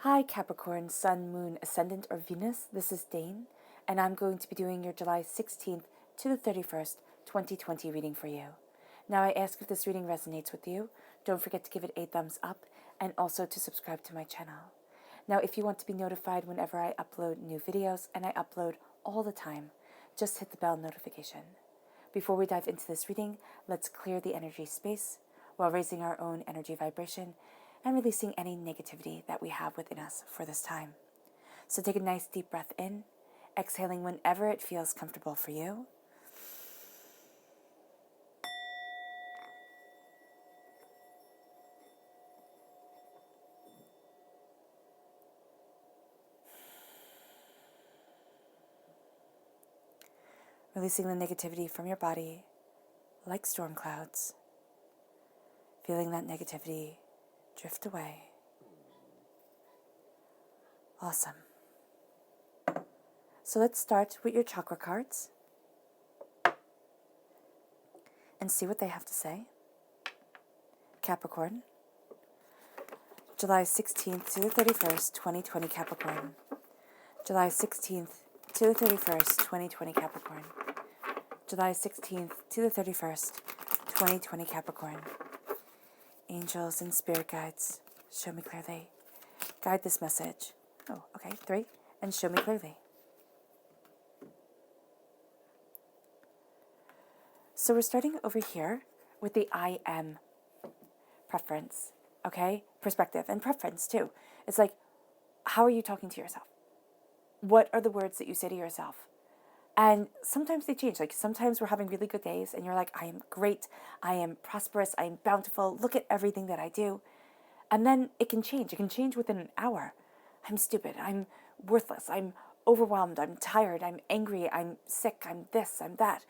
Hi Capricorn, Sun, Moon, Ascendant, or Venus. This is Dane, and I'm going to be doing your July 16th to the 31st, 2020 reading for you. Now I ask if this reading resonates with you. Don't forget to give it a thumbs up and also to subscribe to my channel. Now if you want to be notified whenever I upload new videos, and I upload all the time, just hit the bell notification. Before we dive into this reading, let's clear the energy space while raising our own energy vibration and releasing any negativity that we have within us for this time. So take a nice deep breath in, exhaling whenever it feels comfortable for you. Releasing the negativity from your body like storm clouds. Feeling that negativity drift away. Awesome. So let's start with your chakra cards and see what they have to say. Capricorn, July 16th to the 31st, 2020 Capricorn. July 16th to the 31st, 2020 Capricorn. July 16th to the 31st, 2020 Capricorn. Angels and spirit guides, show me clearly. Guide this message. Oh, okay, 3. And show me clearly. So we're starting over here with the I am preference, okay? Perspective and preference too. It's like, how are you talking to yourself? What are the words that you say to yourself? And sometimes they change. Like sometimes we're having really good days and you're like, I am great, I am prosperous, I am bountiful, look at everything that I do. And then it can change. It can change within an hour. I'm stupid, I'm worthless, I'm overwhelmed, I'm tired, I'm angry, I'm sick, I'm this, I'm that.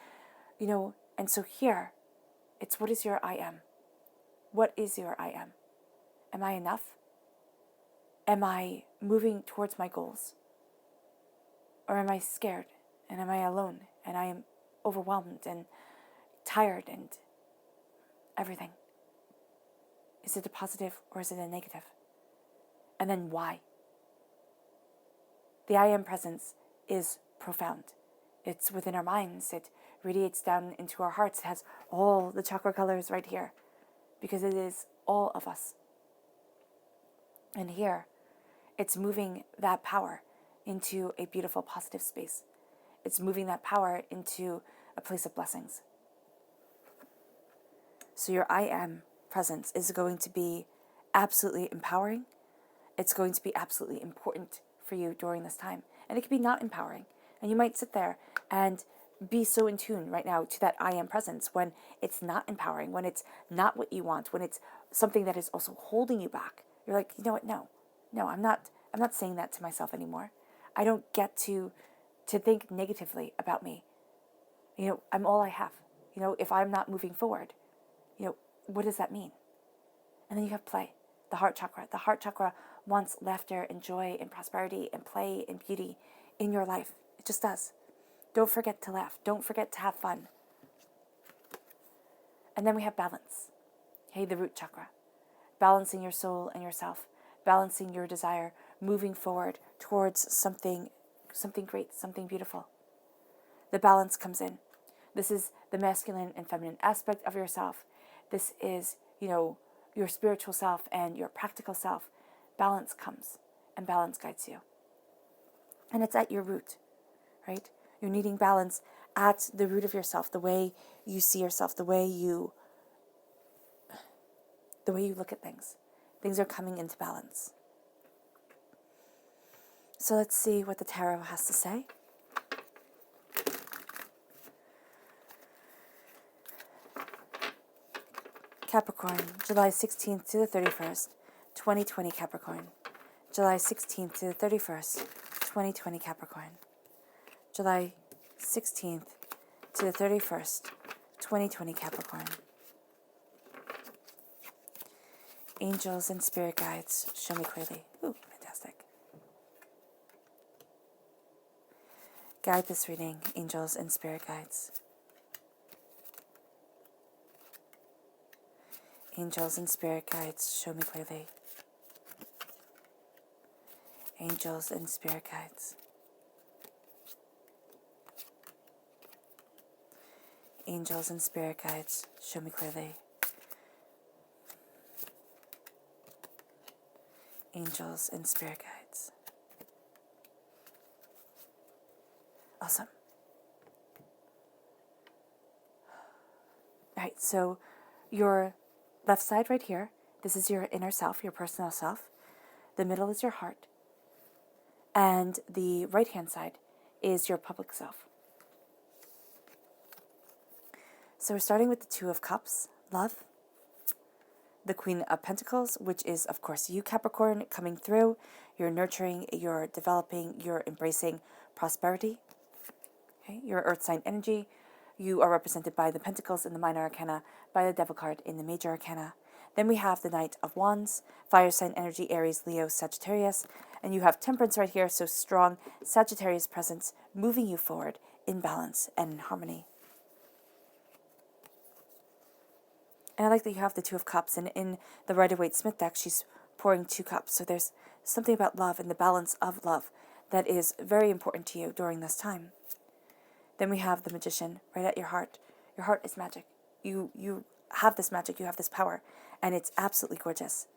You know, and so here, it's what is your I am? What is your I am? Am I enough? Am I moving towards my goals? Or am I scared? And am I alone? And I am overwhelmed and tired and everything. Is it a positive or is it a negative? And then why? The I am presence is profound. It's within our minds. It radiates down into our hearts. It has all the chakra colors right here because it is all of us. And here, it's moving that power into a beautiful, positive space. It's moving that power into a place of blessings. So your I am presence is going to be absolutely empowering. It's going to be absolutely important for you during this time. And it could be not empowering. And you might sit there and be so in tune right now to that I am presence when it's not empowering, when it's not what you want, when it's something that is also holding you back. You're like, you know what? No, I'm not saying that to myself anymore. I don't get to think negatively about me. You know, I'm all I have. You know, if I'm not moving forward, you know, what does that mean? And then you have play, the heart chakra. The heart chakra wants laughter and joy and prosperity and play and beauty in your life. It just does. Don't forget to laugh. Don't forget to have fun. And then we have balance. Hey, the root chakra. Balancing your soul and yourself. Balancing your desire. Moving forward towards something great, something beautiful. The balance comes in. This is the masculine and feminine aspect of yourself. This is, you know, your spiritual self and your practical self. Balance comes and balance guides you. And it's at your root, right? You're needing balance at the root of yourself, the way you see yourself, the way you look at things. Things are coming into balance. So let's see what the tarot has to say. Capricorn, July 16th to the 31st, 2020 Capricorn. July 16th to the 31st, 2020 Capricorn. July 16th to the 31st, 2020 Capricorn. Angels and spirit guides, show me clearly. Ooh, fantastic. Guide this reading, angels and spirit guides. Angels and spirit guides, show me clearly. Angels and spirit guides. Angels and spirit guides, show me clearly. Angels and spirit guides. Awesome. All right, so your left side right here, this is your inner self, your personal self. The middle is your heart. And the right-hand side is your public self. So we're starting with the Two of Cups, love. The Queen of Pentacles, which is, of course, you, Capricorn, coming through. You're nurturing, you're developing, you're embracing prosperity. Okay, your Earth sign energy. You are represented by the Pentacles in the Minor Arcana, by the Devil card in the Major Arcana. Then we have the Knight of Wands, fire sign energy, Aries, Leo, Sagittarius. And you have Temperance right here, so strong Sagittarius presence, moving you forward in balance and in harmony. And I like that you have the Two of Cups, and in the Rider-Waite-Smith deck, she's pouring 2 cups. So there's something about love and the balance of love that is very important to you during this time. Then we have the Magician right at your heart. Your heart is magic. You have this magic, you have this power, and it's absolutely gorgeous.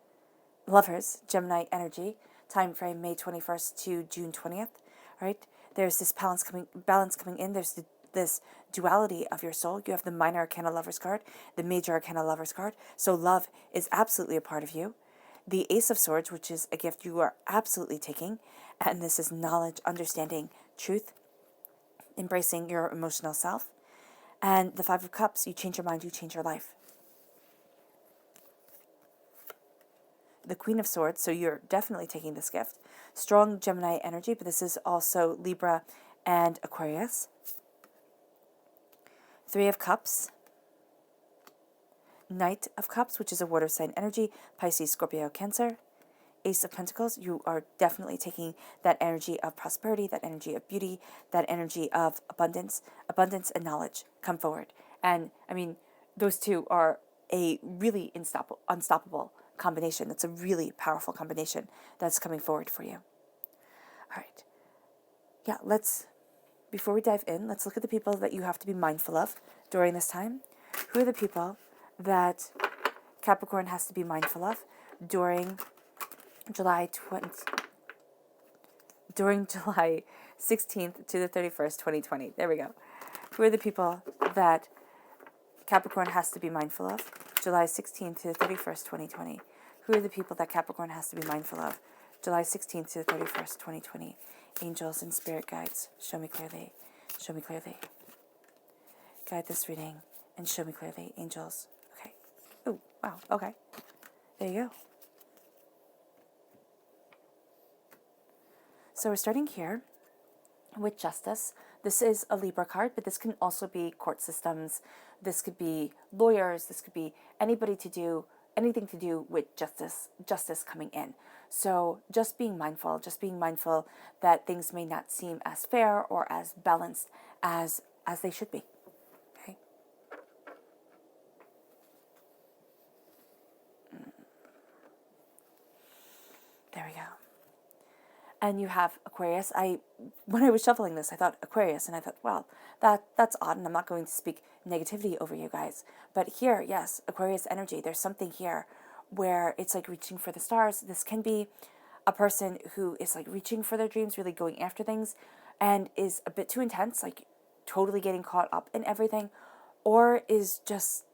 Lovers, Gemini energy, time frame May 21st to June 20th, right? There's this balance coming in. There's this duality of your soul. You have the Minor Arcana Lovers card, the Major Arcana Lovers card. So love is absolutely a part of you. The Ace of Swords, which is a gift you are absolutely taking. And this is knowledge, understanding, truth, embracing your emotional self. And the Five of Cups, you change your mind, you change your life. The Queen of Swords, so you're definitely taking this gift. Strong Gemini energy, but this is also Libra and Aquarius. 3 of Cups. Knight of Cups, which is a water sign energy, Pisces, Scorpio, Cancer. Ace of Pentacles, you are definitely taking that energy of prosperity, that energy of beauty, that energy of abundance and knowledge come forward. And I mean, those two are a really unstoppable combination. That's a really powerful combination that's coming forward for you. All right. Yeah, before we dive in, let's look at the people that you have to be mindful of during this time. Who are the people that Capricorn has to be mindful of during July 16th to the 31st, 2020. There we go. Who are the people that Capricorn has to be mindful of? July 16th to the 31st, 2020. Who are the people that Capricorn has to be mindful of? July 16th to the 31st, 2020. Angels and spirit guides, show me clearly. Show me clearly. Guide this reading and show me clearly. Angels. Okay. Oh, wow. Okay. There you go. So we're starting here with Justice. This is a Libra card, but this can also be court systems. This could be lawyers. This could be anything to do with justice coming in. So just being mindful that things may not seem as fair or as balanced as they should be. Okay. There we go. And you have Aquarius. When I was shuffling this, I thought Aquarius, and I thought, well, that's odd, and I'm not going to speak negativity over you guys. But here, yes, Aquarius energy, there's something here where it's like reaching for the stars. This can be a person who is like reaching for their dreams, really going after things, and is a bit too intense, like totally getting caught up in everything, or is just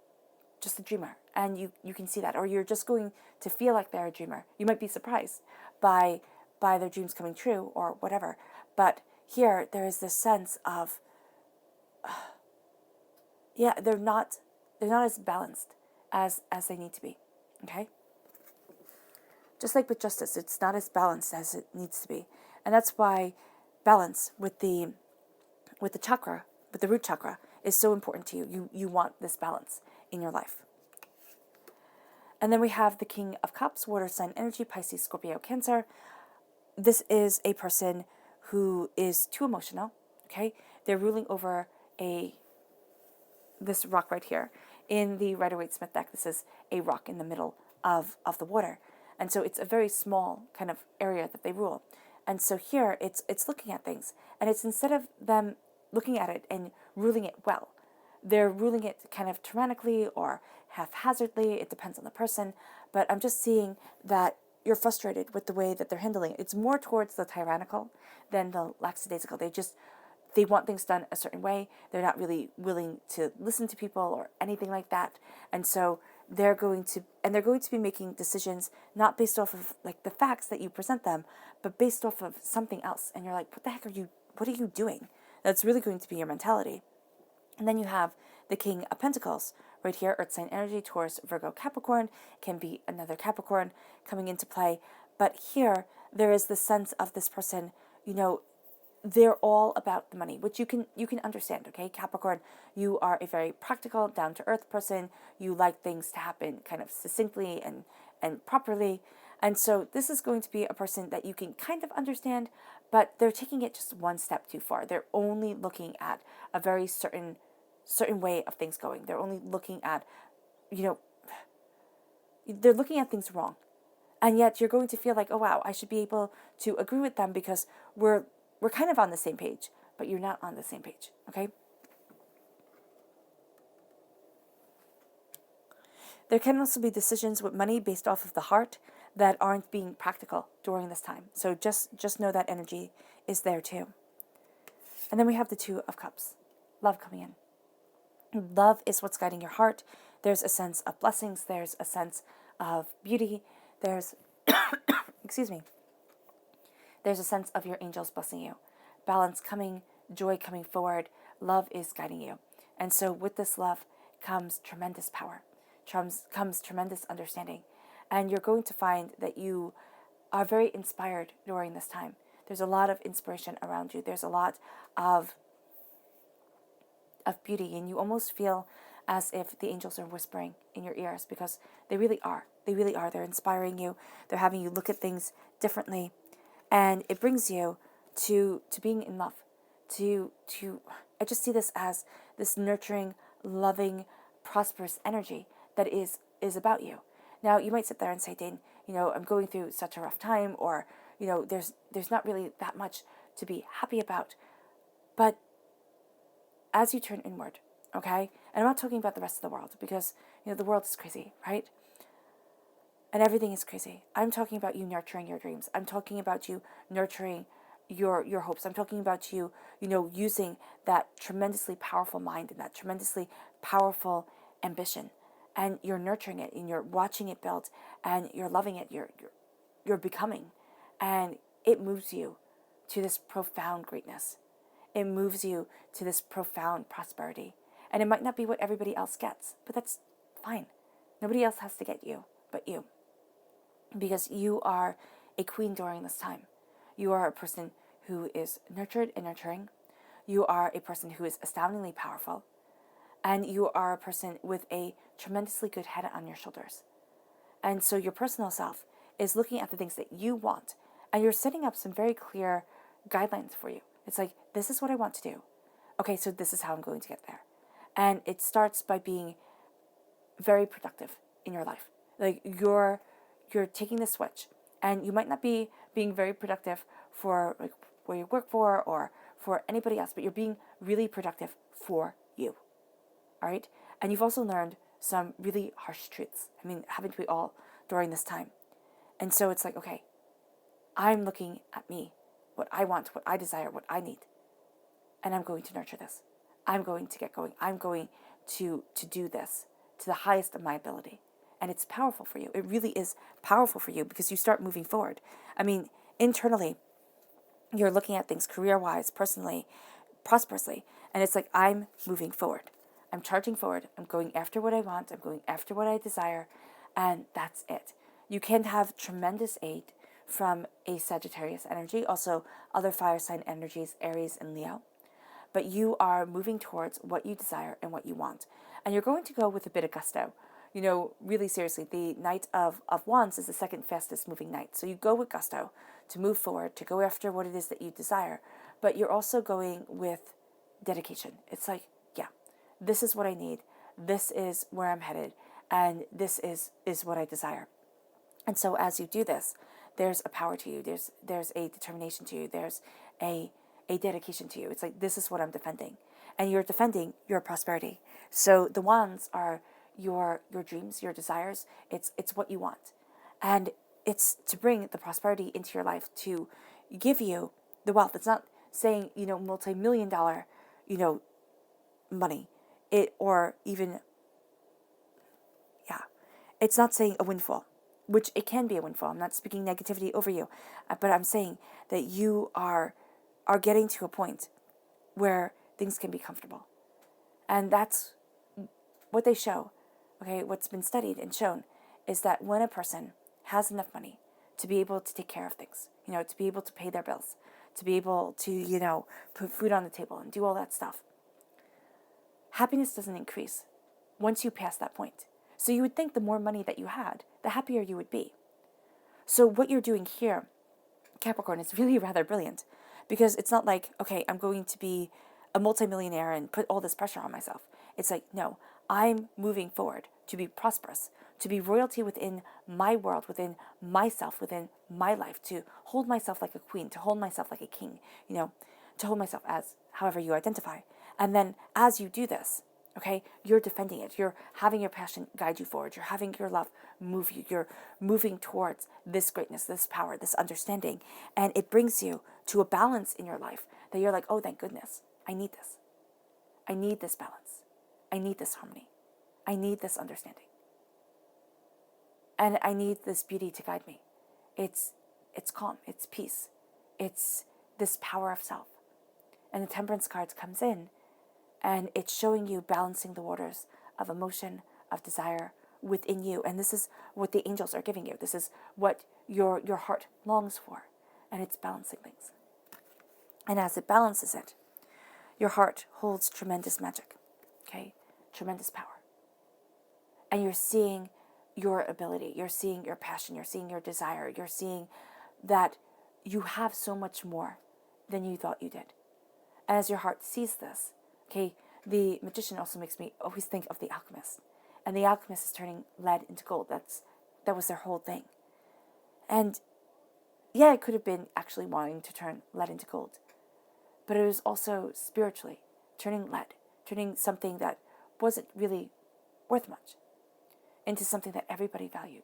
a dreamer, and you can see that, or you're just going to feel like they're a dreamer. You might be surprised by their dreams coming true or whatever, but here there is this sense of they're not as balanced as they need to be. Okay, just like with Justice, it's not as balanced as it needs to be, and that's why balance with the chakra, with the root chakra, is so important to you. You want this balance in your life. And then we have the King of Cups, water sign energy, Pisces, Scorpio, Cancer. This is a person who is too emotional. Okay, they're ruling over this rock right here. In the Rider-Waite-Smith deck, this is a rock in the middle of the water. And so it's a very small kind of area that they rule. And so here it's looking at things, and it's instead of them looking at it and ruling it well, they're ruling it kind of tyrannically or haphazardly. It depends on the person, but I'm just seeing that you're frustrated with the way that they're handling it. It's more towards the tyrannical than the lackadaisical. They want things done a certain way. They're not really willing to listen to people or anything like that. And so they're going to be making decisions not based off of like the facts that you present them, but based off of something else. And you're like, what are you doing? That's really going to be your mentality. And then you have the King of Pentacles right here, Earth sign energy, Taurus, Virgo, Capricorn, can be another Capricorn coming into play. But here, there is the sense of this person, they're all about the money, which you can understand, okay? Capricorn, you are a very practical, down-to-earth person. You like things to happen kind of succinctly and properly. And so this is going to be a person that you can kind of understand, but they're taking it just one step too far. They're only looking at a very certain way of things going. They're only looking at, they're looking at things wrong. And yet you're going to feel like, oh wow, I should be able to agree with them because we're kind of on the same page, but you're not on the same page, okay? There can also be decisions with money based off of the heart that aren't being practical during this time. So just know that energy is there too. And then we have the Two of Cups, love coming in. Love is what's guiding your heart. There's a sense of blessings. There's a sense of beauty. There's, excuse me, there's a sense of your angels blessing you. Balance coming, joy coming forward. Love is guiding you. And so with this love comes tremendous power, comes tremendous understanding. And you're going to find that you are very inspired during this time. There's a lot of inspiration around you. There's a lot of beauty, and you almost feel as if the angels are whispering in your ears, because they really are. They really are. They're inspiring you. They're having you look at things differently. And it brings you to being in love. I just see this as this nurturing, loving, prosperous energy that is about you. Now, you might sit there and say, Dane, I'm going through such a rough time, or, there's not really that much to be happy about. But as you turn inward, okay? And I'm not talking about the rest of the world, because, the world is crazy, right? And everything is crazy. I'm talking about you nurturing your dreams. I'm talking about you nurturing your hopes. I'm talking about you, using that tremendously powerful mind and that tremendously powerful ambition. And you're nurturing it, and you're watching it build, and you're loving it. You're becoming. And it moves you to this profound greatness. It moves you to this profound prosperity. And it might not be what everybody else gets, but that's fine. Nobody else has to get you but you. Because you are a queen during this time. You are a person who is nurtured and nurturing. You are a person who is astoundingly powerful. And you are a person with a tremendously good head on your shoulders. And so your personal self is looking at the things that you want. And you're setting up some very clear guidelines for you. It's like, this is what I want to do. Okay, so this is how I'm going to get there. And it starts by being very productive in your life. Like you're taking the switch, and you might not be being very productive for like where you work for or for anybody else, but you're being really productive for you. All right? And you've also learned some really harsh truths. I mean, haven't we all during this time? And so it's like, okay, I'm looking at me, what I want, what I desire, what I need. And I'm going to nurture this. I'm going to get going. I'm going to do this to the highest of my ability. And it's powerful for you. It really is powerful for you because you start moving forward. I mean, internally, you're looking at things career-wise, personally, prosperously. And it's like, I'm moving forward. I'm charging forward. I'm going after what I want. I'm going after what I desire. And that's it. You can have tremendous aid from a Sagittarius energy, also other fire sign energies, Aries and Leo. But you are moving towards what you desire and what you want. And you're going to go with a bit of gusto. Really seriously, the Knight of Wands is the second fastest moving knight. So you go with gusto to move forward, to go after what it is that you desire. But you're also going with dedication. It's like, yeah, this is what I need. This is where I'm headed. And this is what I desire. And so as you do this, there's a power to you. There's a determination to you. There's a dedication to you. It's like, this is what I'm defending. And you're defending your prosperity. So the wands are your dreams, your desires. It's what you want. And it's to bring the prosperity into your life, to give you the wealth. It's not saying, multi-million dollar, money. Or even, it's not saying a windfall, which it can be a windfall. I'm not speaking negativity over you, but I'm saying that you are getting to a point where things can be comfortable. And that's what they show. Okay, what's been studied and shown is that when a person has enough money to be able to take care of things, to be able to pay their bills, to be able to, put food on the table and do all that stuff, happiness doesn't increase once you pass that point. So you would think the more money that you had, the happier you would be. So what you're doing here, Capricorn, is really rather brilliant, because it's not like, okay, I'm going to be a multimillionaire and put all this pressure on myself. It's like, no, I'm moving forward to be prosperous, to be royalty within my world, within myself, within my life, to hold myself like a queen, to hold myself like a king, to hold myself as however you identify. And then as you do this, okay, you're defending it. You're having your passion guide you forward. You're having your love move you. You're moving towards this greatness, this power, this understanding. And it brings you to a balance in your life that you're like, oh, thank goodness. I need this. I need this balance. I need this harmony. I need this understanding. And I need this beauty to guide me. It's calm. It's peace. It's this power of self. And the Temperance card comes in, and it's showing you balancing the waters of emotion, of desire within you. And this is what the angels are giving you. This is what your heart longs for. And it's balancing things. And as it balances it, your heart holds tremendous magic. Okay? Tremendous power. And you're seeing your ability. You're seeing your passion. You're seeing your desire. You're seeing that you have so much more than you thought you did. And as your heart sees this, okay, the magician also makes me always think of the alchemist. And the alchemist is turning lead into gold. That was their whole thing. And yeah, it could have been actually wanting to turn lead into gold. But it was also spiritually turning lead, turning something that wasn't really worth much into something that everybody valued.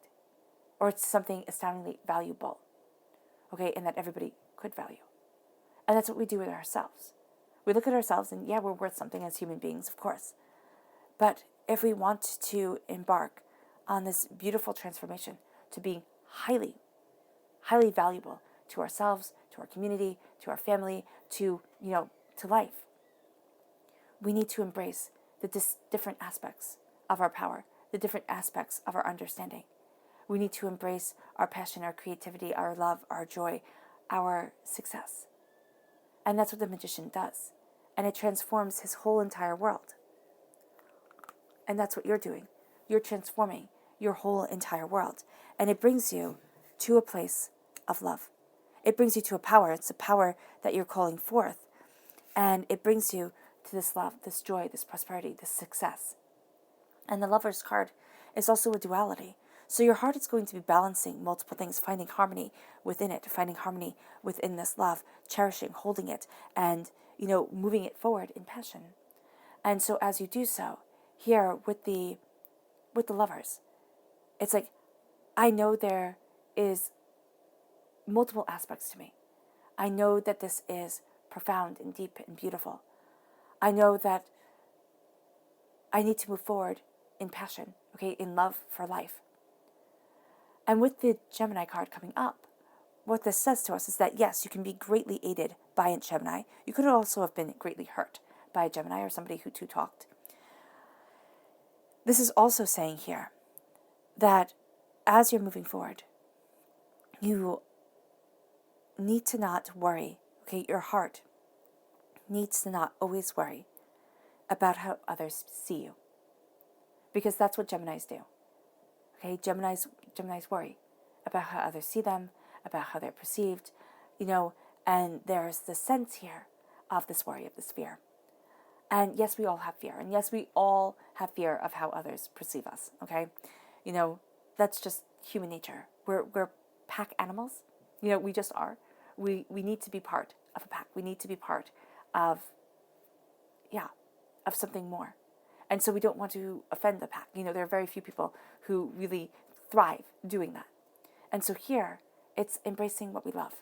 Or it's something astoundingly valuable. Okay, and that everybody could value. And that's what we do with ourselves. We look at ourselves and yeah, we're worth something as human beings, of course. But if we want to embark on this beautiful transformation to be highly, highly valuable to ourselves, to our community, to our family, to life, we need to embrace the different aspects of our power, the different aspects of our understanding. We need to embrace our passion, our creativity, our love, our joy, our success. And that's what the magician does. And it transforms his whole entire world. And that's what you're doing. You're transforming your whole entire world. And it brings you to a place of love. It brings you to a power. It's a power that you're calling forth. And it brings you to this love, this joy, this prosperity, this success. And the Lover's card is also a duality. So your heart is going to be balancing multiple things, finding harmony within it, finding harmony within this love, cherishing, holding it, and, moving it forward in passion. And so as you do so, here with the Lovers, it's like, I know there is multiple aspects to me. I know that this is profound and deep and beautiful. I know that I need to move forward in passion, okay, in love for life. And with the Gemini card coming up, what this says to us is that, yes, you can be greatly aided by a Gemini. You could also have been greatly hurt by a Gemini or somebody who two-talked. This is also saying here that as you're moving forward, you need to not worry, okay, your heart needs to not always worry about how others see you. Because that's what Geminis do. Okay, Geminis worry about how others see them, about how they're perceived, and there's the sense here of this worry, of this fear. And yes, we all have fear. And yes, we all have fear of how others perceive us, okay? That's just human nature. We're pack animals. We just are. We need to be part of a pack. We need to be part of, of something more. And so we don't want to offend the pack. There are very few people who really thrive doing that. And so here, it's embracing what we love,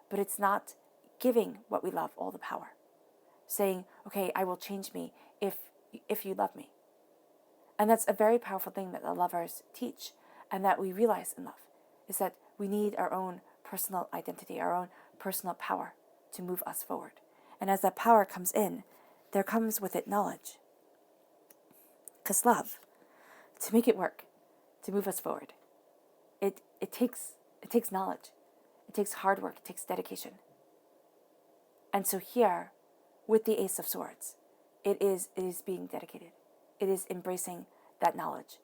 but it's not giving what we love all the power. Saying, okay, I will change me if you love me. And that's a very powerful thing that the lovers teach, and that we realize in love, is that we need our own personal identity, our own personal power to move us forward. And as that power comes in, there comes with it knowledge. Because love, to make it work, to move us forward, it takes knowledge. It takes hard work. It takes dedication. And so here, with the Ace of Swords, it is being dedicated. It is embracing that knowledge.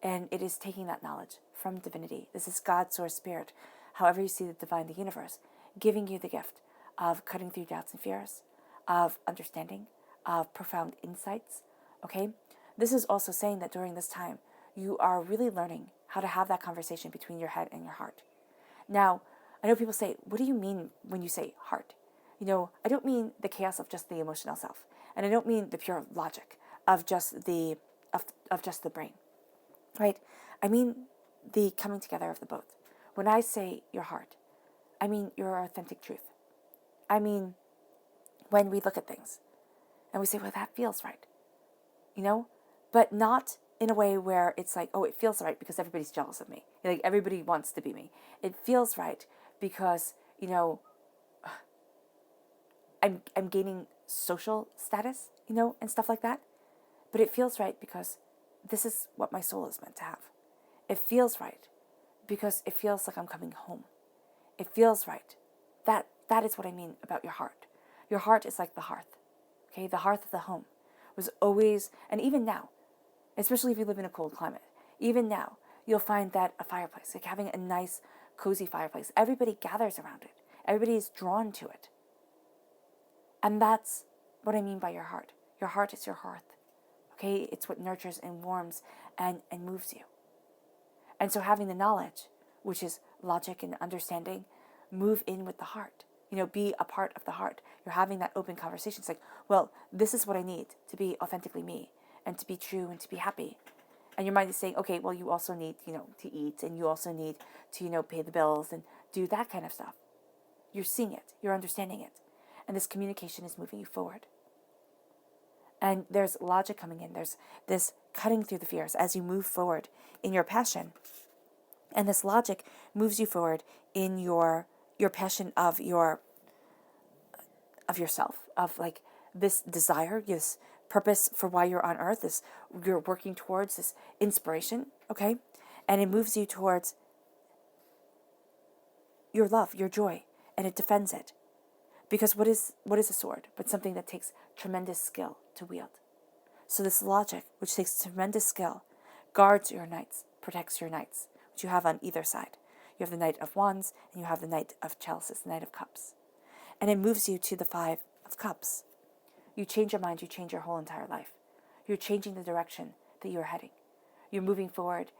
And it is taking that knowledge from divinity. This is God, Source, Spirit, however you see the divine, the universe, giving you the gift of cutting through doubts and fears, of understanding, of profound insights. Okay? This is also saying that during this time, you are really learning how to have that conversation between your head and your heart. Now, I know people say, what do you mean when you say heart? I don't mean the chaos of just the emotional self. And I don't mean the pure logic of just the brain. Right? I mean the coming together of the both. When I say your heart, I mean your authentic truth. I mean when we look at things and we say, well, that feels right. But not in a way where it's like, oh, it feels right because everybody's jealous of me. Like everybody wants to be me. It feels right because, I'm gaining social status, and stuff like that. But it feels right because this is what my soul is meant to have. It feels right because it feels like I'm coming home. It feels right. That is what I mean about your heart. Your heart is like the hearth. Okay, the hearth of the home was always, and even now, especially if you live in a cold climate, even now, you'll find that a fireplace, like having a nice, cozy fireplace, everybody gathers around it. Everybody is drawn to it. And that's what I mean by your heart. Your heart is your hearth. Okay, it's what nurtures and warms and moves you. And so having the knowledge, which is logic and understanding, move in with the heart. Be a part of the heart. You're having that open conversation. It's like, well, this is what I need to be authentically me and to be true and to be happy. And your mind is saying, okay, well, you also need, to eat, and you also need to, pay the bills and do that kind of stuff. You're seeing it. You're understanding it. And this communication is moving you forward. And there's logic coming in. There's this cutting through the fears as you move forward in your passion. And this logic moves you forward in your passion of yourself, of like this desire, this purpose for why you're on earth, this you're working towards, this inspiration, okay? And it moves you towards your love, your joy, and it defends it. Because what is a sword but something that takes tremendous skill to wield? So this logic, which takes tremendous skill, guards your knights, protects your knights, which you have on either side. You have the Knight of Wands, and you have the Knight of Chalices, the Knight of Cups. And it moves you to the Five of Cups. You change your mind, you change your whole entire life. You're changing the direction that you're heading. You're moving forward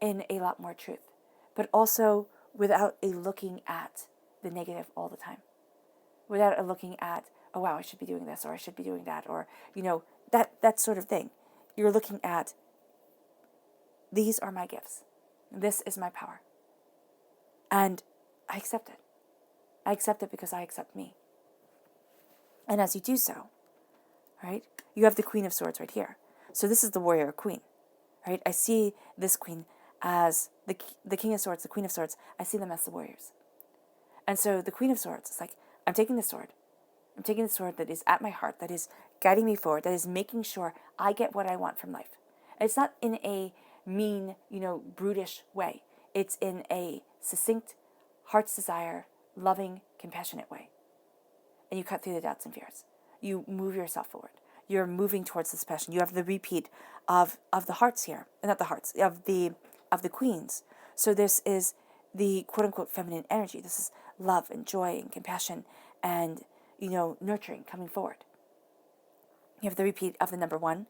in a lot more truth, but also without a looking at the negative all the time. Without a looking at, oh wow, I should be doing this, or I should be doing that, or, that sort of thing. You're looking at, these are my gifts. This is my power. And I accept it. I accept it because I accept me. And as you do so, right, you have the Queen of Swords right here. So this is the warrior queen, right? I see this queen as the King of Swords, the Queen of Swords. I see them as the warriors. And so the Queen of Swords is like, I'm taking the sword. I'm taking the sword that is at my heart, that is guiding me forward, that is making sure I get what I want from life. And it's not in a mean, brutish way. It's in a succinct, heart's desire, loving, compassionate way. And you cut through the doubts and fears. You move yourself forward. You're moving towards this passion. You have the repeat of the hearts here, not the hearts, of the queens. So this is the quote unquote feminine energy. This is love and joy and compassion and, nurturing coming forward. You have the repeat of the number 1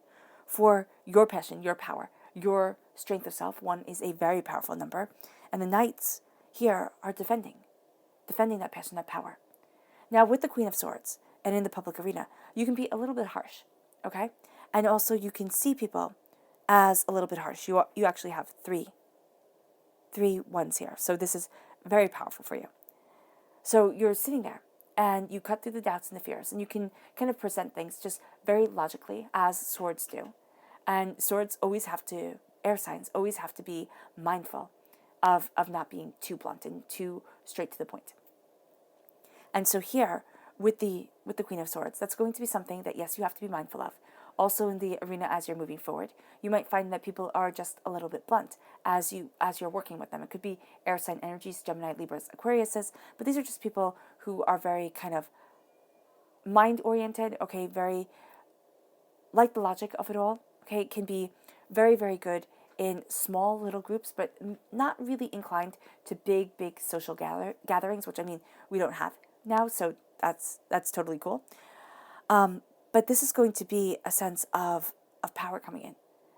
for your passion, your power, your strength of self. 1 is a very powerful number. And the knights here are defending that passion, that power. Now, with the Queen of Swords and in the public arena, you can be a little bit harsh, okay? And also you can see people as a little bit harsh. You actually have three ones here. So this is very powerful for you. So you're sitting there and you cut through the doubts and the fears, and you can kind of present things just very logically, as swords do. And swords always have to, air signs always have to be mindful of not being too blunt and too straight to the point. And so here, with the Queen of Swords, that's going to be something that, yes, you have to be mindful of. Also in the arena as you're moving forward, you might find that people are just a little bit blunt as you're working with them. It could be air sign energies, Gemini, Libras, Aquariuses, but these are just people who are very kind of mind-oriented, okay, very like the logic of it all, okay. It can be very, very good in small little groups, but not really inclined to big social gatherings, which, I mean, we don't have now, so that's totally cool. But this is going to be a sense of power coming in,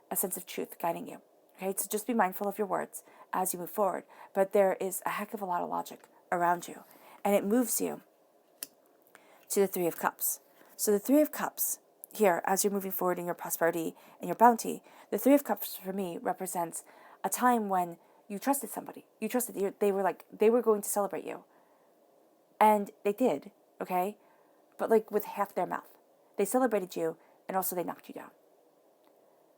a sense of truth guiding you. Okay, so just be mindful of your words as you move forward. But there is a heck of a lot of logic around you, and it moves you to the Three of Cups. So the Three of Cups here, as you're moving forward in your prosperity and your bounty, the Three of Cups for me represents a time when you trusted somebody. You trusted they were going to celebrate you, and they did. Okay, but like with half their mouth. They celebrated you, and also they knocked you down.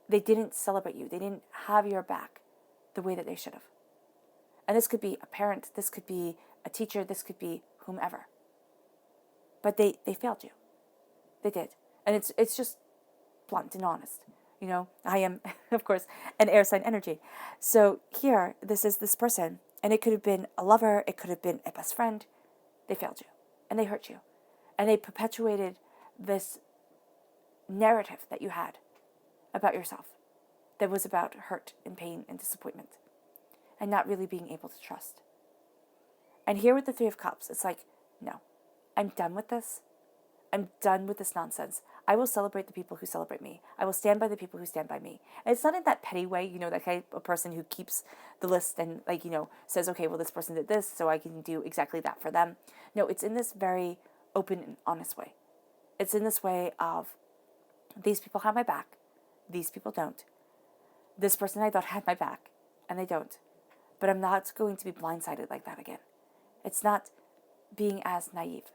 They didn't celebrate you. They didn't have your back the way that they should have. And this could be a parent, this could be a teacher, this could be whomever. But they failed you. They did. And it's just blunt and honest. You know, I am, of course, an air sign energy. So here, this is this person, and it could have been a lover, it could have been a best friend. They failed you, and they hurt you. And they perpetuated this narrative that you had about yourself that was about hurt and pain and disappointment and not really being able to trust. And here with the Three of Cups, it's like, no, I'm done with this. I'm done with this nonsense. I will celebrate the people who celebrate me. I will stand by the people who stand by me. And it's not in that petty way, you know, that kind of person who keeps the list and, like, you know, says, okay, well, this person did this, so I can do exactly that for them. No, it's in this very open and honest way. It's in this way of, these people have my back, these people don't. This person I thought had my back, and they don't. But I'm not going to be blindsided like that again. It's not being as naive,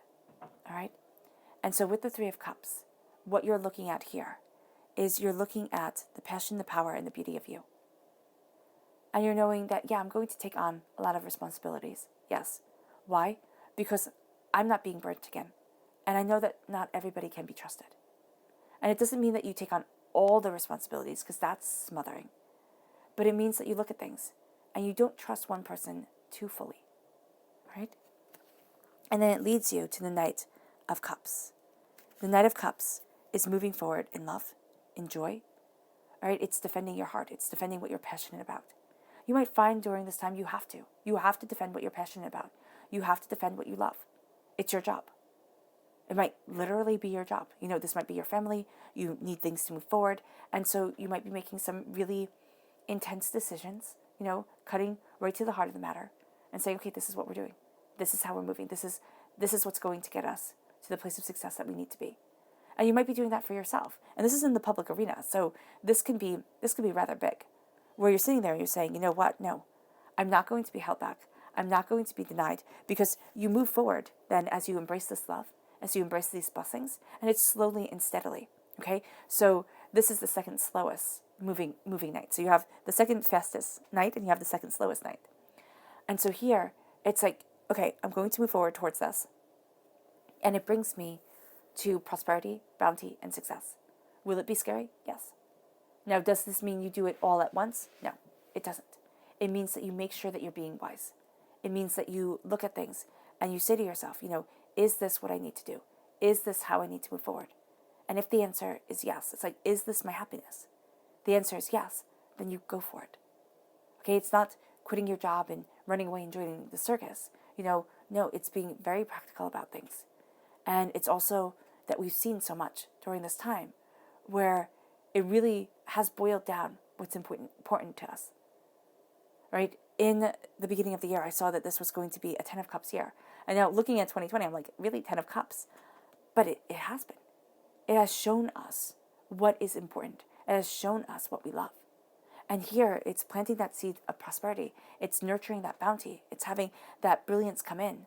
all right? And so with the Three of Cups, what you're looking at here is you're looking at the passion, the power, and the beauty of you. And you're knowing that, yeah, I'm going to take on a lot of responsibilities. Yes. Why? Because I'm not being burnt again. And I know that not everybody can be trusted. And it doesn't mean that you take on all the responsibilities, because that's smothering. But it means that you look at things and you don't trust one person too fully, right? And then it leads you to the Knight of Cups. The Knight of Cups is moving forward in love, in joy, all right? It's defending your heart. It's defending what you're passionate about. You might find during this time you have to. You have to defend what you're passionate about. You have to defend what you love. It's your job. It might literally be your job. You know, this might be your family. You need things to move forward. And so you might be making some really intense decisions, you know, cutting right to the heart of the matter and saying, okay, this is what we're doing. This is how we're moving. This is what's going to get us to the place of success that we need to be. And you might be doing that for yourself. And this is in the public arena. So this can be rather big, where you're sitting there and you're saying, you know what? No, I'm not going to be held back. I'm not going to be denied, because you move forward then as you embrace this love, as you embrace these blessings, and it's slowly and steadily, okay? So this is the second slowest moving night. So you have the second fastest night and you have the second slowest night. And so here, it's like, okay, I'm going to move forward towards this. And it brings me to prosperity, bounty, and success. Will it be scary? Yes. Now, does this mean you do it all at once? No, it doesn't. It means that you make sure that you're being wise. It means that you look at things and you say to yourself, you know, is this what I need to do? Is this how I need to move forward? And if the answer is yes, it's like, is this my happiness? The answer is yes, then you go for it. Okay, it's not quitting your job and running away and joining the circus. You know, no, it's being very practical about things. And it's also that we've seen so much during this time where it really has boiled down what's important to us, right? in the beginning of the year, I saw that this was going to be a 10 of Cups year. And now looking at 2020, I'm like, really, 10 of Cups? But it has been. It has shown us what is important. It has shown us what we love. And here, it's planting that seed of prosperity. It's nurturing that bounty. It's having that brilliance come in.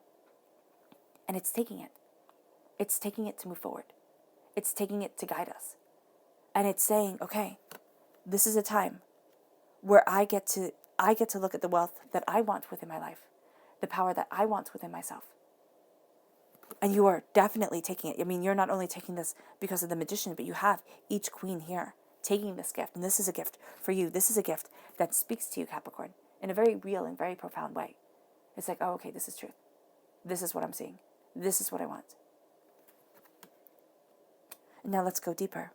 And it's taking it. It's taking it to move forward. It's taking it to guide us. And it's saying, okay, this is a time where I get to look at the wealth that I want within my life, the power that I want within myself. And you are definitely taking it. I mean, you're not only taking this because of the Magician, but you have each queen here taking this gift. And this is a gift for you. This is a gift that speaks to you, Capricorn, in a very real and very profound way. It's like, oh, okay, this is truth. This is what I'm seeing. This is what I want. And now let's go deeper.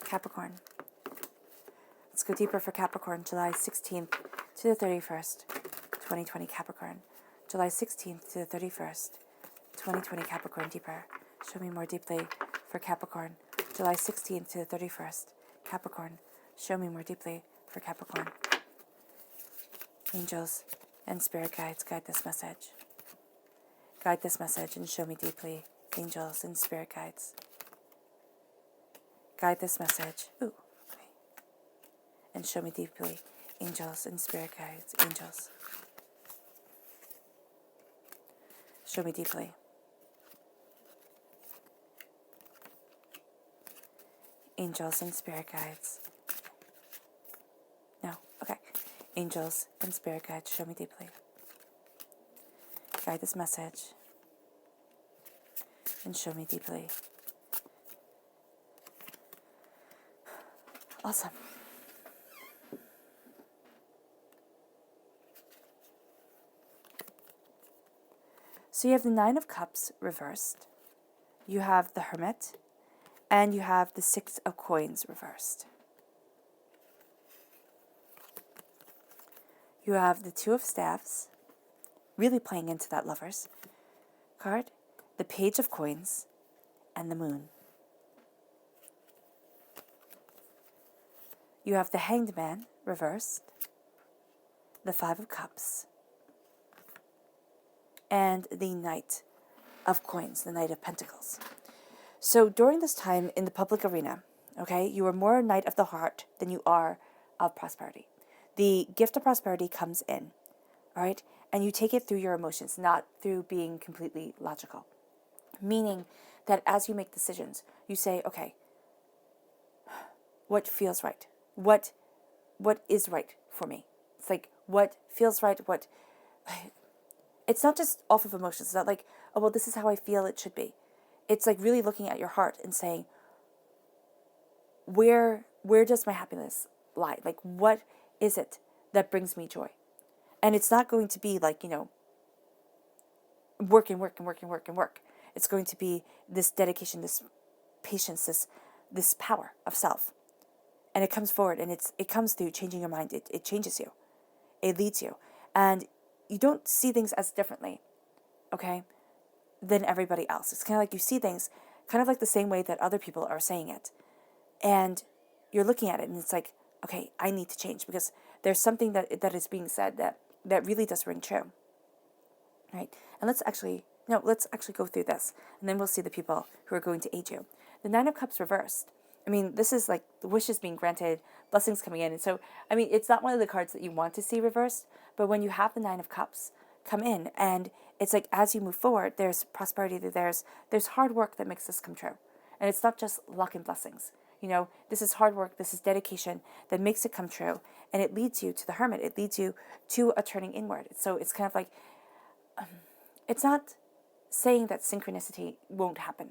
Capricorn. Let's go deeper for Capricorn, July 16th to the 31st, 2020 Capricorn. July 16th to the 31st, 2020 Capricorn, deeper. Show me more deeply for Capricorn. July 16th to the 31st, Capricorn. Show me more deeply for Capricorn. Angels and spirit guides, guide this message. Guide this message and show me deeply. Angels and spirit guides. Guide this message. Ooh. And show me deeply. Angels and spirit guides. Angels. Show me deeply. Angels and spirit guides. No, okay. Angels and spirit guides, show me deeply. Guide this message. And show me deeply. Awesome. So you have the Nine of Cups reversed. You have the Hermit. And you have the Six of Coins reversed. You have the Two of Staves, really playing into that Lovers card, the Page of Coins, and the Moon. You have the Hanged Man reversed, the Five of Cups, and the Knight of Coins, the Knight of Pentacles. So during this time in the public arena, okay, you are more a Knight of the Heart than you are of prosperity. The gift of prosperity comes in, all right, and you take it through your emotions, not through being completely logical. Meaning that as you make decisions, you say, okay, what feels right? What is right for me? It's like, what feels right? It's not just off of emotions. It's not like, oh, well, this is how I feel it should be. It's like really looking at your heart and saying, where does my happiness lie? Like, what is it that brings me joy? And it's not going to be like, work. It's going to be this dedication, this patience, this power of self. And it comes forward, and it comes through changing your mind. It changes you. It leads you. And you don't see things as differently, okay, than everybody else. It's kind of like you see things kind of like the same way that other people are saying it. And you're looking at it, and it's like, okay, I need to change because there's something that is being said that really does ring true, right? And let's actually go through this, and then we'll see the people who are going to aid you. The Nine of Cups reversed. I mean, this is like the wishes being granted, blessings coming in. And so, I mean, it's not one of the cards that you want to see reversed, but when you have the Nine of Cups come in, and it's like as you move forward, there's prosperity, there's hard work that makes this come true. And it's not just luck and blessings. This is hard work, this is dedication that makes it come true. And it leads you to the Hermit. It leads you to a turning inward. So it's kind of like, it's not saying that synchronicity won't happen.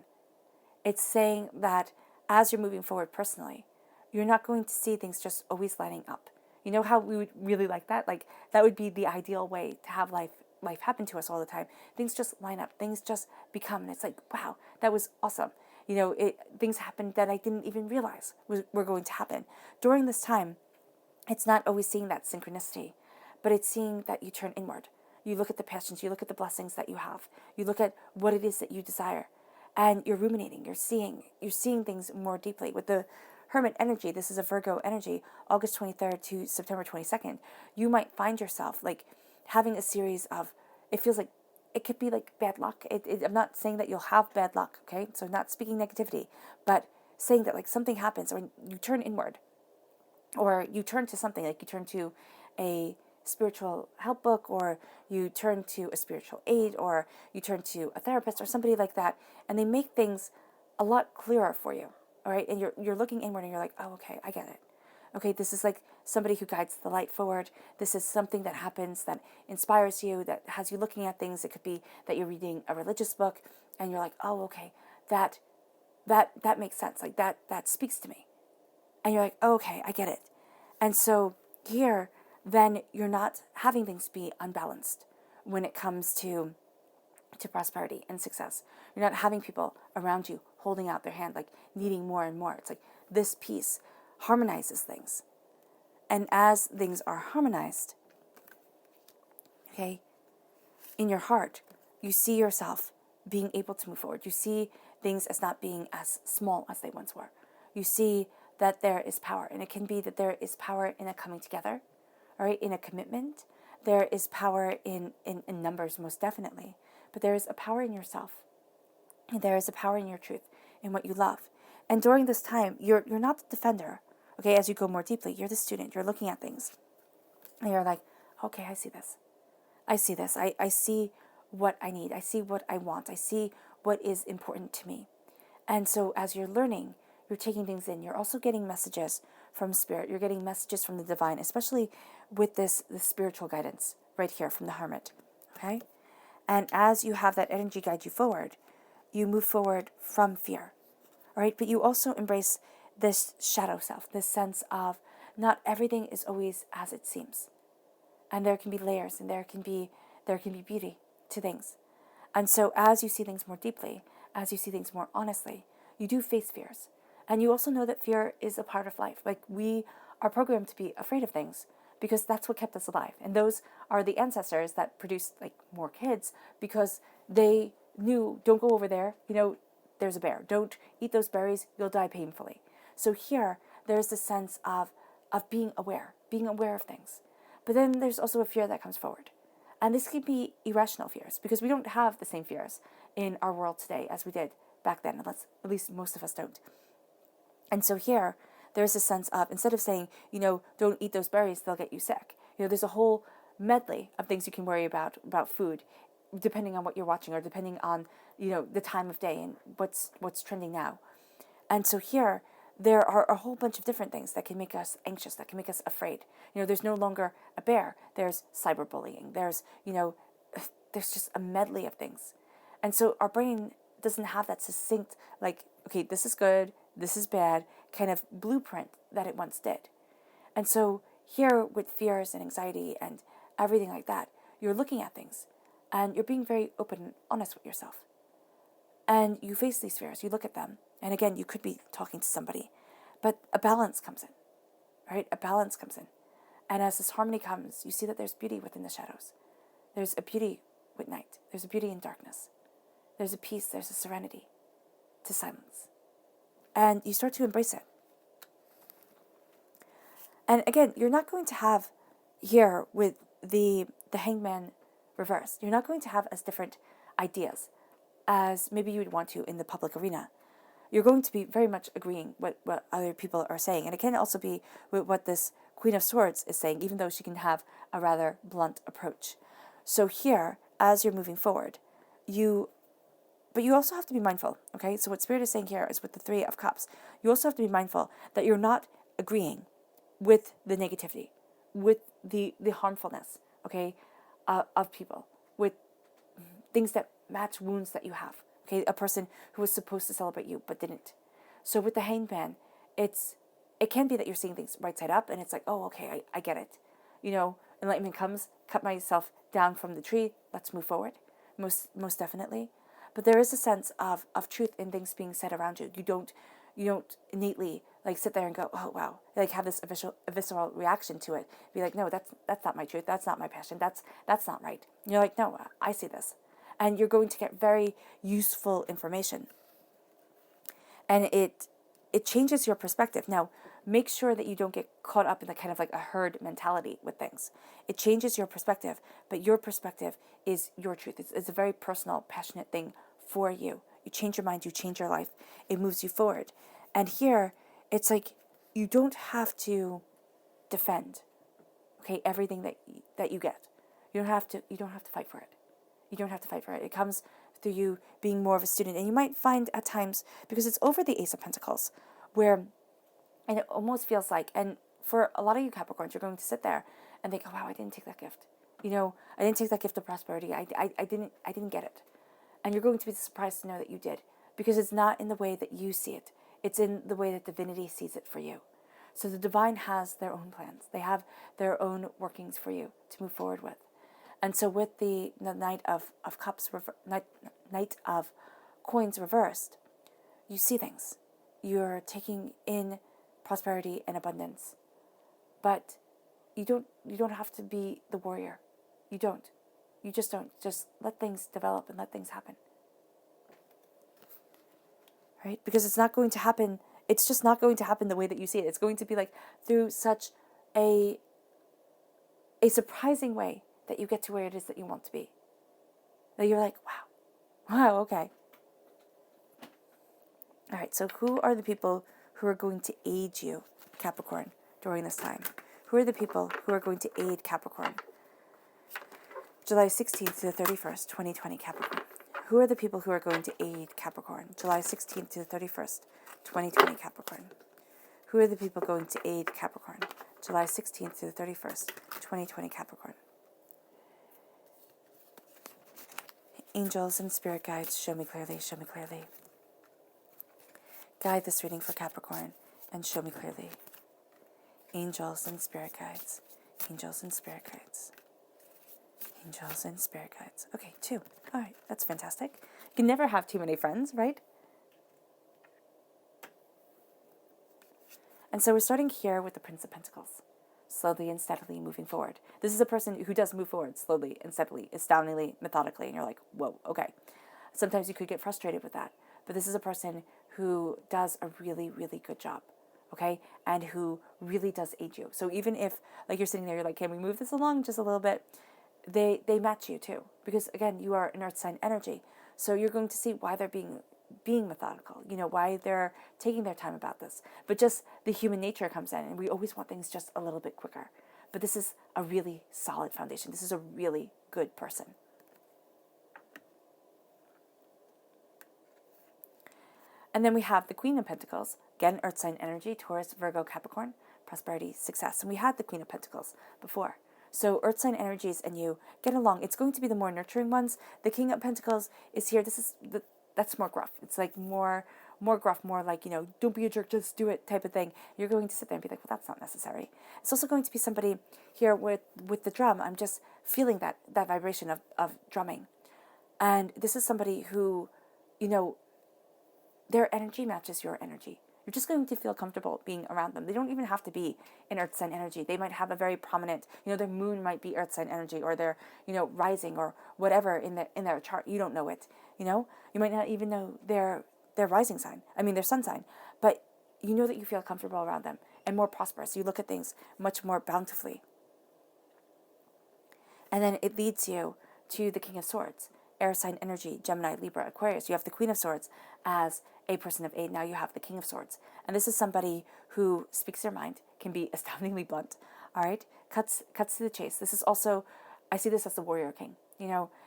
It's saying that as you're moving forward personally, you're not going to see things just always lining up. You know how we would really like that? Like, that would be the ideal way to have life happen to us all the time. Things just line up. Things just become. And it's like, wow, that was awesome. Things happened that I didn't even realize were going to happen. During this time, it's not always seeing that synchronicity, but it's seeing that you turn inward. You look at the passions. You look at the blessings that you have. You look at what it is that you desire. and you're ruminating, you're seeing things more deeply. With the Hermit energy, this is a Virgo energy, August 23rd to September 22nd, you might find yourself like having a series of, it feels like, it could be like bad luck. I'm not saying that you'll have bad luck, okay? So I'm not speaking negativity, but saying that like something happens or you turn inward, or you turn to something, like you turn to a spiritual help book, or you turn to a spiritual aid, or you turn to a therapist or somebody like that, and they make things a lot clearer for you, all right? And you're looking inward and you're like, oh, okay, I get it. Okay, this is like somebody who guides the light forward. This is something that happens that inspires you, that has you looking at things. It could be that you're reading a religious book and you're like, oh, okay, that makes sense. Like that speaks to me. And you're like, oh, okay, I get it. And so here, then you're not having things be unbalanced when it comes to prosperity and success. You're not having people around you holding out their hand, like needing more and more. It's like this piece harmonizes things. And as things are harmonized, okay, in your heart, you see yourself being able to move forward. You see things as not being as small as they once were. You see that there is power, and it can be that there is power in a coming together, all right, in a commitment. There is power in numbers, most definitely, but there is a power in yourself, and there is a power in your truth, in what you love. And during this time, you're not the defender, okay, as you go more deeply. You're the student. You're looking at things, and you're like, okay, I see this. I see this. I see what I need. I see what I want. I see what is important to me. And so as you're learning, you're taking things in. You're also getting messages from Spirit. You're getting messages from the divine, especially with this spiritual guidance right here from the Hermit, okay? And as you have that energy guide you forward, you move forward from fear, all right? But you also embrace this shadow self, this sense of not everything is always as it seems. And there can be layers, and there can be beauty to things. And so as you see things more deeply, as you see things more honestly, you do face fears. And you also know that fear is a part of life. Like, we are programmed to be afraid of things because that's what kept us alive. And those are the ancestors that produced like more kids, because they knew, don't go over there, there's a bear. Don't eat those berries, you'll die painfully. So here, there's this sense of being aware of things. But then there's also a fear that comes forward. And this can be irrational fears, because we don't have the same fears in our world today as we did back then. At least most of us don't. And so here, there's a sense of, instead of saying, don't eat those berries, they'll get you sick. There's a whole medley of things you can worry about food, depending on what you're watching, or depending on, the time of day and what's trending now. And so here, there are a whole bunch of different things that can make us anxious, that can make us afraid. There's no longer a bear. There's cyberbullying. There's just a medley of things. And so our brain doesn't have that succinct, like, okay, this is good, this is bad, kind of blueprint that it once did. And so here, with fears and anxiety and everything like that, you're looking at things and you're being very open and honest with yourself. And you face these fears, you look at them. And again, you could be talking to somebody, but a balance comes in, right? A balance comes in. And as this harmony comes, you see that there's beauty within the shadows. There's a beauty with night. There's a beauty in darkness. There's a peace, there's a serenity to silence. And you start to embrace it. And again, you're not going to have here with the Hangman reversed, you're not going to have as different ideas as maybe you would want to in the public arena. You're going to be very much agreeing with what other people are saying. And it can also be with what this Queen of Swords is saying, even though she can have a rather blunt approach. So here, as you're moving forward, but you also have to be mindful, okay? So what Spirit is saying here is with the Three of Cups, you also have to be mindful that you're not agreeing with the negativity, with the harmfulness, okay, of people, with things that match wounds that you have. Okay, a person who was supposed to celebrate you but didn't. So with the Hangman, it can be that you're seeing things right side up, and it's like, oh, okay, I get it. Enlightenment comes, cut myself down from the tree, let's move forward, most definitely. But there is a sense of truth in things being said around you. You don't innately like sit there and go, oh wow, like have this visceral reaction to it. Be like, no, that's not my truth, that's not my passion, that's not right. And you're like, no, I see this. And you're going to get very useful information And it changes your perspective. Now, make sure that you don't get caught up in the kind of like a herd mentality with things. It changes your perspective, but your perspective is your truth. It's a very personal, passionate thing for you. You change your mind, you change your life. It moves you forward. And here, it's like you don't have to defend, okay, everything that you get. You don't have to fight for it. You don't have to fight for it. It comes through you being more of a student. And you might find at times, because it's over the Ace of Pentacles, where, and it almost feels like, and for a lot of you Capricorns, you're going to sit there and think, oh, wow, I didn't take that gift. I didn't take that gift of prosperity. I didn't get it. And you're going to be surprised to know that you did, because it's not in the way that you see it. It's in the way that divinity sees it for you. So the divine has their own plans. They have their own workings for you to move forward with. And so with the Knight of Cups, Knight of Coins reversed, you see things. You're taking in prosperity and abundance. But you don't have to be the warrior. You don't. You just don't. Just let things develop and let things happen. Right? Because it's not going to happen. It's just not going to happen the way that you see it. It's going to be like through such a surprising way that you get to where it is that you want to be. That you're like, wow, okay. All right, so who are the people who are going to aid you, Capricorn, during this time? Who are the people who are going to aid Capricorn? July 16th to the 31st, 2020, Capricorn. Who are the people who are going to aid Capricorn? July 16th to the 31st, 2020, Capricorn. Who are the people going to aid Capricorn? July 16th to the 31st, 2020, Capricorn. Angels and spirit guides, show me clearly, show me clearly. Guide this reading for Capricorn and show me clearly. Angels and spirit guides, angels and spirit guides. Angels and spirit guides. Okay, 2. All right, that's fantastic. You can never have too many friends, right? And so we're starting here with the Prince of Pentacles, slowly and steadily moving forward. This is a person who does move forward slowly and steadily, astoundingly, methodically, and you're like, whoa, okay. Sometimes you could get frustrated with that, but this is a person who does a really, really good job, okay, and who really does aid you. So even if, like, you're sitting there, you're like, can we move this along just a little bit? They match you too, because again, you are an earth sign energy, so you're going to see why they're being methodical, why they're taking their time about this. But just the human nature comes in, and we always want things just a little bit quicker. But this is a really solid foundation. This is a really good person. And then we have the Queen of Pentacles, again, earth sign energy, Taurus, Virgo, Capricorn, prosperity, success. And we had the Queen of Pentacles before. So earth sign energies and you get along. It's going to be the more nurturing ones. The King of Pentacles is here. That's more gruff. It's like more gruff, more like, don't be a jerk, just do it type of thing. You're going to sit there and be like, well, that's not necessary. It's also going to be somebody here with the drum. I'm just feeling that vibration of drumming. And this is somebody who, their energy matches your energy. You're just going to feel comfortable being around them. They don't even have to be in earth sign energy. They might have a very prominent, their moon might be earth sign energy, or their, rising or whatever in their chart. You don't know it, You might not even know their rising sign. Their sun sign. But you know that you feel comfortable around them and more prosperous. You look at things much more bountifully. And then it leads you to the King of Swords, air sign energy, Gemini, Libra, Aquarius. You have the Queen of Swords as a person of 8. Now you have the King of Swords. And this is somebody who speaks their mind, can be astoundingly blunt, all right? Cuts to the chase. This is also, I see this as the warrior king.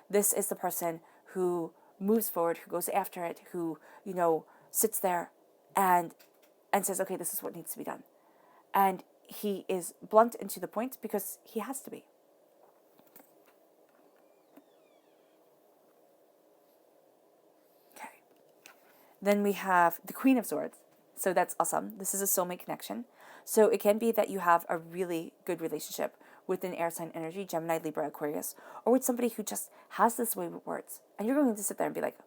This is the person who moves forward, who goes after it, who, sits there and says, okay, this is what needs to be done. And he is blunt and to the point because he has to be. Then we have the Queen of Swords. So that's awesome. This is a soulmate connection. So it can be that you have a really good relationship with an air sign energy, Gemini, Libra, Aquarius, or with somebody who just has this way with words. And you're going to sit there and be like,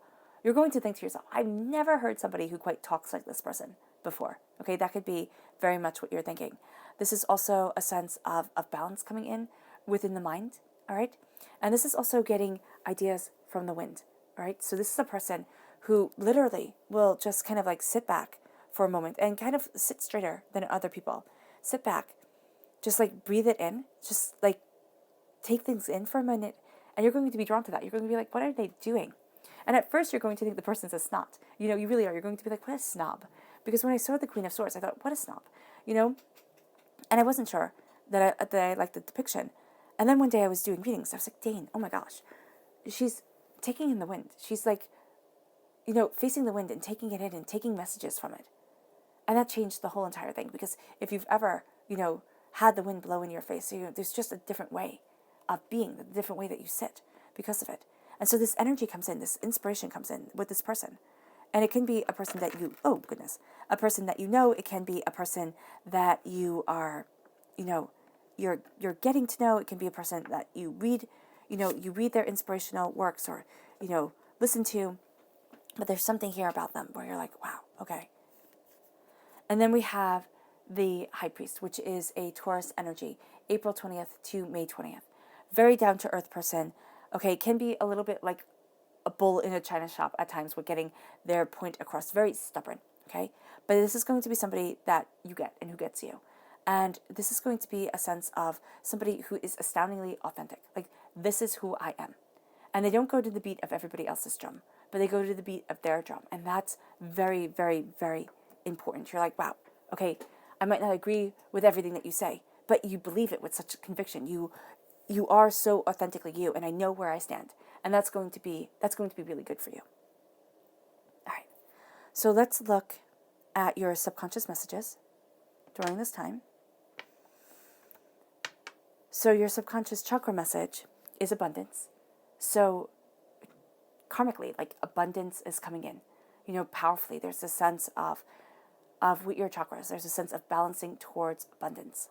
you're going to think to yourself, I've never heard somebody who quite talks like this person before. Okay, that could be very much what you're thinking. This is also a sense of balance coming in within the mind, all right? And this is also getting ideas from the wind, all right? So this is a person who literally will just kind of like sit back for a moment and kind of sit straighter than other people. Sit back, just like breathe it in, just like take things in for a minute, and you're going to be drawn to that. You're going to be like, what are they doing? And at first you're going to think the person's a snot. You know, you really are. You're going to be like, what a snob. Because when I saw the Queen of Swords, I thought, what a snob. You know? And I wasn't sure that I liked the depiction. And then one day I was doing readings. I was like, Dane, oh my gosh. She's taking in the wind. She's like, you know, facing the wind and taking it in and taking messages from it. And that changed the whole entire thing. Because if you've ever, you know, had the wind blow in your face, you know, there's just a different way of being, a different way that you sit because of it. And so this energy comes in, this inspiration comes in with this person. And it can be a person that you, oh goodness, a person that you know. It can be a person that you are, you know, you're getting to know. It can be a person that you read, you know, you read their inspirational works or, you know, listen to. But there's something here about them where you're like, wow, okay. And then we have the High Priest, which is a Taurus energy, April 20th to May 20th. Very down-to-earth person. Okay, can be a little bit like a bull in a china shop at times with getting their point across. Very stubborn, okay? But this is going to be somebody that you get and who gets you. And this is going to be a sense of somebody who is astoundingly authentic. Like, this is who I am. And they don't go to the beat of everybody else's drum, but they go to the beat of their drum. And that's very, very, very important. You're like, wow, okay, I might not agree with everything that you say, but you believe it with such conviction. You are so authentically you, and I know where I stand. And that's going to be really good for you. All right. So let's look at your subconscious messages during this time. So your subconscious chakra message is abundance. So karmically, like abundance is coming in, you know, powerfully. There's a sense of with your chakras, there's a sense of balancing towards abundance.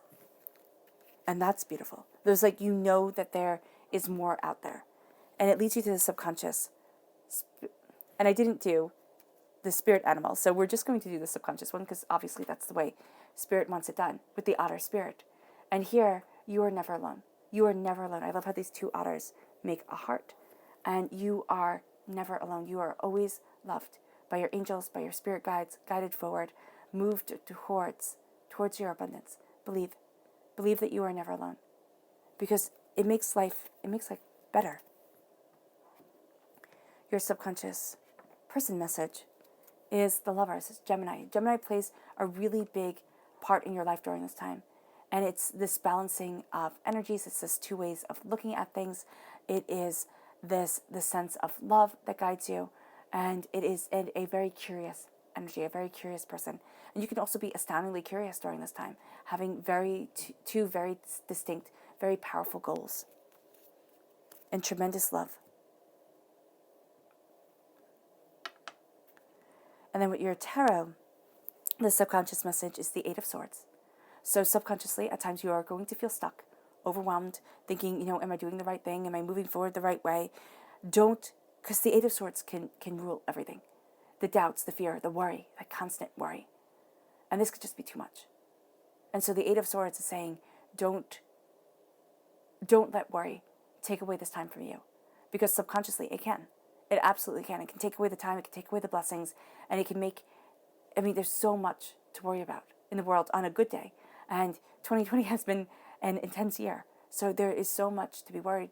And that's beautiful. There's like, you know that there is more out there. And it leads you to the subconscious. And I didn't do the spirit animal, so we're just going to do the subconscious one because obviously that's the way spirit wants it done, with the otter spirit. And here, you are never alone. You are never alone. I love how these two otters make a heart. And you are never alone. You are always loved by your angels, by your spirit guides, guided forward, moved towards your abundance. Believe that you are never alone, because it makes life better. Your subconscious person message is the Lovers. It's Gemini. Gemini plays a really big part in your life during this time. And it's this balancing of energies. It's this two ways of looking at things. It is the sense of love that guides you. And it is a very curious energy, a very curious person. And you can also be astoundingly curious during this time, having two very distinct, very powerful goals. And tremendous love. And then with your tarot, the subconscious message is the Eight of Swords. So subconsciously, at times you are going to feel stuck, overwhelmed, thinking, you know, am I doing the right thing? Am I moving forward the right way? Don't, because the Eight of Swords can rule everything. The doubts, the fear, the worry, that constant worry. And this could just be too much. And so the Eight of Swords is saying, don't let worry take away this time from you. Because subconsciously it can. It absolutely can. It can take away the time, it can take away the blessings, and it can make, there's so much to worry about in the world on a good day. And 2020 has been an intense year. So there is so much to be worried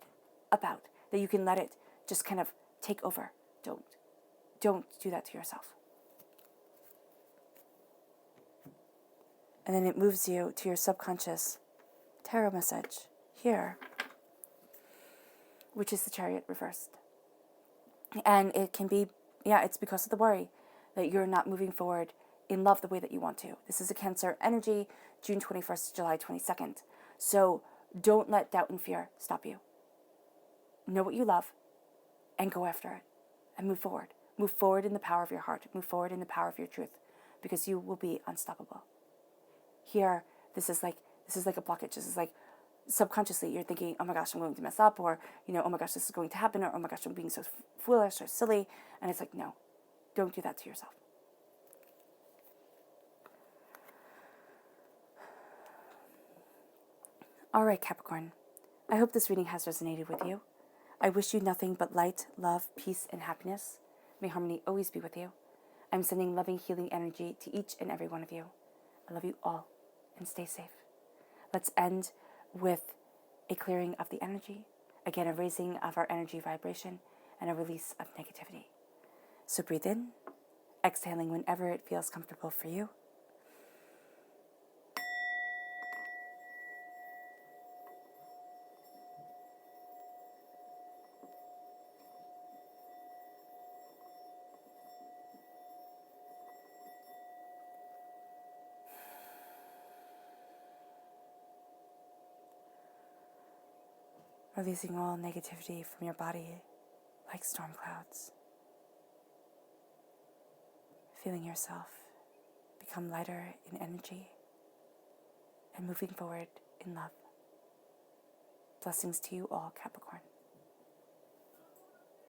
about that you can let it just kind of take over. Don't do that to yourself. And then it moves you to your subconscious tarot message here, which is the Chariot reversed. And it can be, it's because of the worry that you're not moving forward in love the way that you want to. This is a Cancer energy, June 21st to July 22nd. So don't let doubt and fear stop you. Know what you love and go after it and move forward. Move forward in the power of your heart. Move forward in the power of your truth, because you will be unstoppable. Here, this is like a blockage. This is like subconsciously you're thinking, oh my gosh, I'm going to mess up, or, oh my gosh, this is going to happen, or oh my gosh, I'm being so foolish or silly. And it's like, no, don't do that to yourself. All right, Capricorn, I hope this reading has resonated with you. I wish you nothing but light, love, peace, and happiness. May harmony always be with you. I'm sending loving, healing energy to each and every one of you. I love you all, and stay safe. Let's end with a clearing of the energy. Again, a raising of our energy vibration and a release of negativity. So breathe in, exhaling whenever it feels comfortable for you. Releasing all negativity from your body like storm clouds. Feeling yourself become lighter in energy and moving forward in love. Blessings to you all, Capricorn.